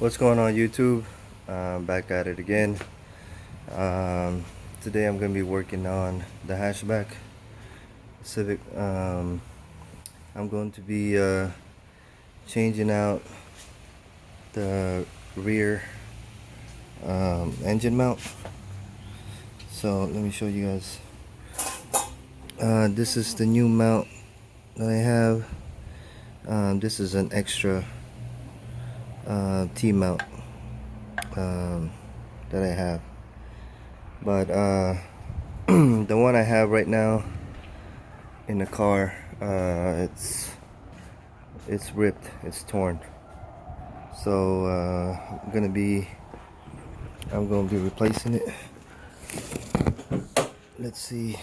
What's going on, YouTube? Back at it again. Today I'm going to be working on the hatchback Civic. I'm going to be changing out the rear engine mount. So let me show you guys. This is the new mount that I have. This is an extra T-mount that I have, but the one I have right now in the car, it's ripped, it's torn. So I'm gonna be replacing it. Let's see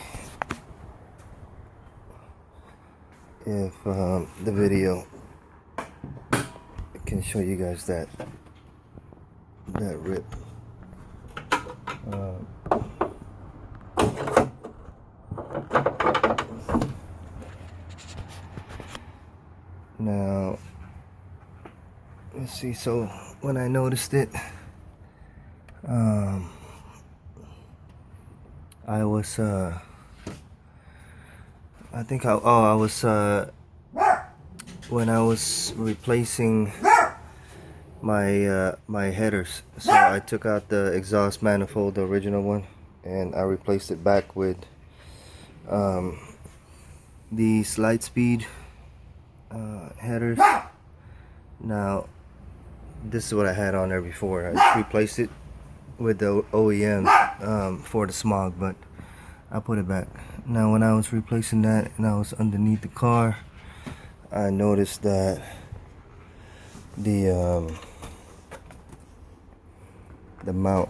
if the video can show you guys that rip. Now let's see. So when I noticed it, I was I think I was when I was replacing my headers. So I took out the exhaust manifold, the original one, and I replaced it back with the slide speed headers. Now this is what I had on there before. I just replaced it with the OEM for the smog, but I put it back. Now when I was replacing that and I was underneath the car, I noticed that the mount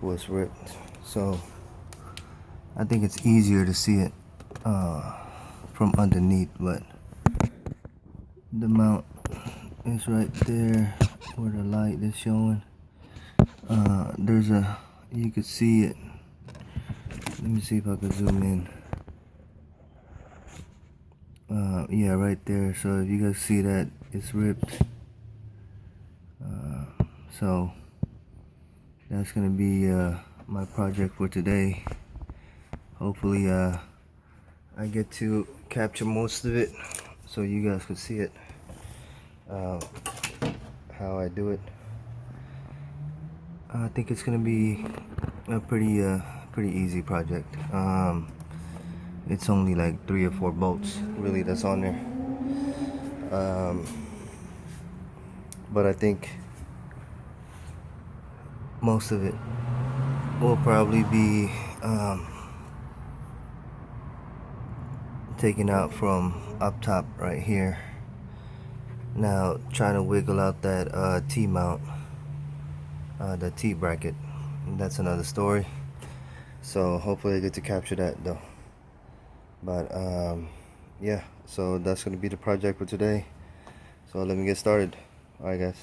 was ripped. So I think it's easier to see it from underneath, but the mount is right there where the light is showing. There's you could see it. Let me see if I can zoom in. Yeah, right there. So if you guys see that, it's ripped. So that's gonna be my project for today. Hopefully I get to capture most of it so you guys can see it, how I do it. I think it's gonna be a pretty easy project. It's only like 3 or 4 bolts really that's on there, but I think most of it will probably be taken out from up top right here. Now trying to wiggle out that T-mount, the T-bracket, that's another story. So hopefully I get to capture that though. But yeah, so that's gonna be the project for today. So let me get started. Alright guys.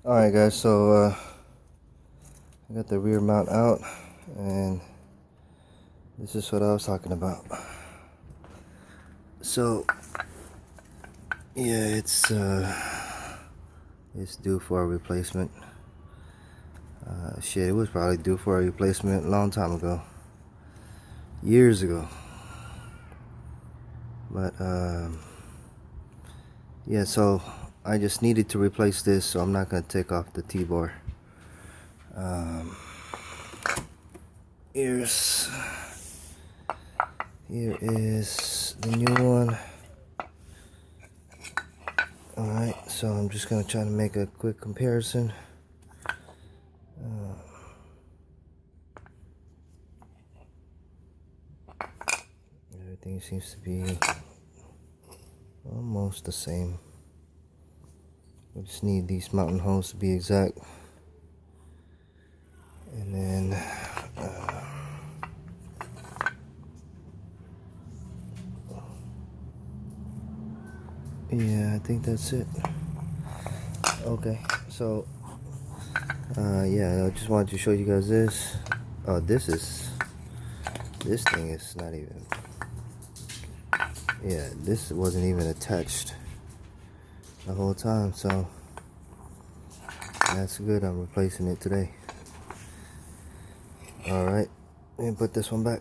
Alright guys, so I got the rear mount out, and this is what I was talking about. So yeah, it's due for a replacement. Shit, it was probably due for a replacement a long time ago, years ago. But yeah, so I just needed to replace this, so I'm not gonna take off the T-bar. Here is the new one. Alright, so I'm just gonna try to make a quick comparison. Everything seems to be almost the same. We just need these mounting holes to be exact, and then yeah, I think that's it. Okay, so yeah, I just wanted to show you guys this. Oh, this thing is not even, yeah, this wasn't even attached the whole time, so that's good. I'm replacing it today. Alright, let me put this one back.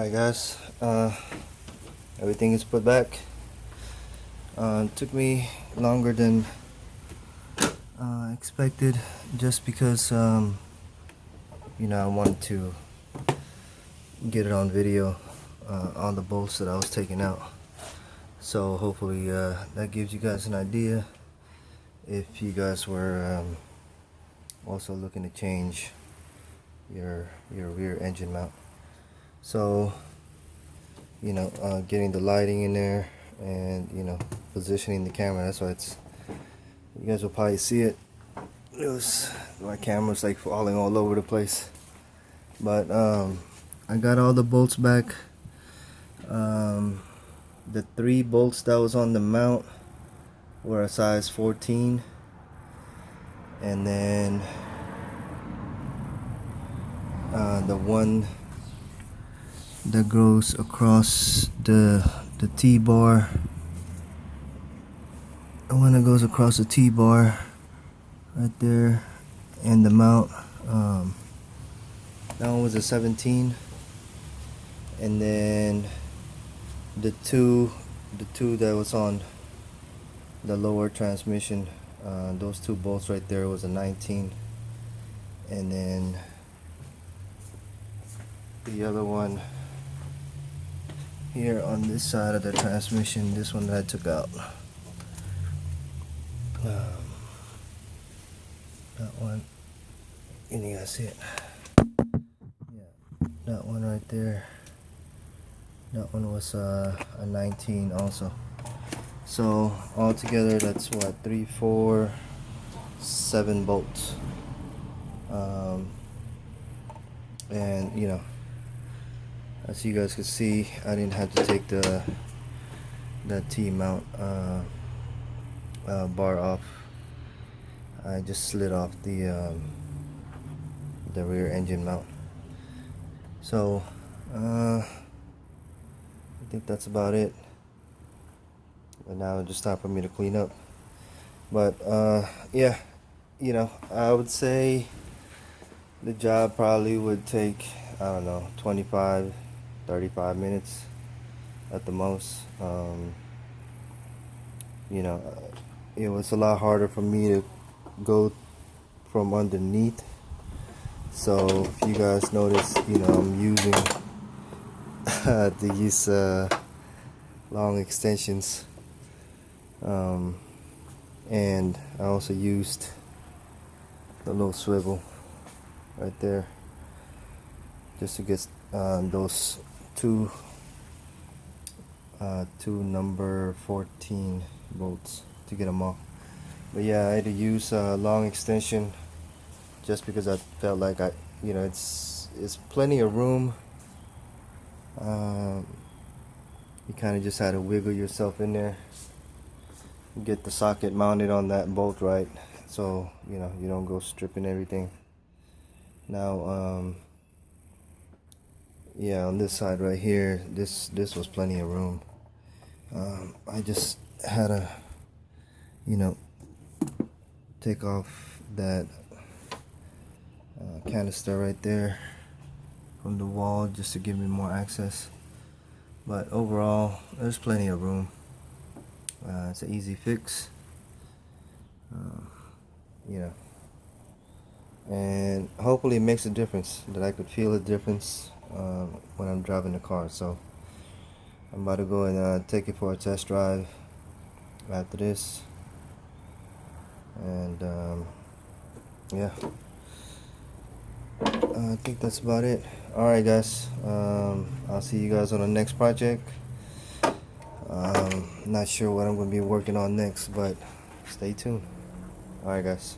Alright guys, everything is put back. Took me longer than expected, just because I wanted to get it on video on the bolts that I was taking out. So hopefully that gives you guys an idea if you guys were also looking to change your rear engine mount. So getting the lighting in there and positioning the camera, that's why you guys will probably see it. My camera's like falling all over the place, but I got all the bolts back. The 3 bolts that was on the mount were a size 14, and then the one that goes across the T-bar, the one that goes across the T-bar right there, and the mount, that one was a 17, and then the two that was on the lower transmission, those 2 bolts right there was a 19, and then the other one here on this side of the transmission, this one that I took out, that one, can you guys see it? Yeah, that one right there, that one was a 19 also. So altogether that's what, 3, 4, 7 bolts. And as you guys can see, I didn't have to take that T-mount bar off. I just slid off the rear engine mount. So I think that's about it. And now it's just time for me to clean up. But yeah, I would say the job probably would take, I don't know, 25, 35 minutes at the most. It was a lot harder for me to go from underneath. So if you guys notice, I'm using these long extensions, and I also used the little swivel right there just to get those two number 14 bolts to get them off. But yeah, I had to use a long extension just because I felt like it's plenty of room. You kind of just had to wiggle yourself in there, get the socket mounted on that bolt right, so you don't go stripping everything. Now yeah, on this side right here, this was plenty of room. I just had to take off that canister right there from the wall just to give me more access. But overall, there's plenty of room. It's an easy fix, and hopefully it makes a difference, that I could feel a difference when I'm driving the car. So I'm about to go and take it for a test drive after this, and yeah, I think that's about it. Alright guys, I'll see you guys on the next project. Not sure what I'm going to be working on next, but stay tuned. Alright guys.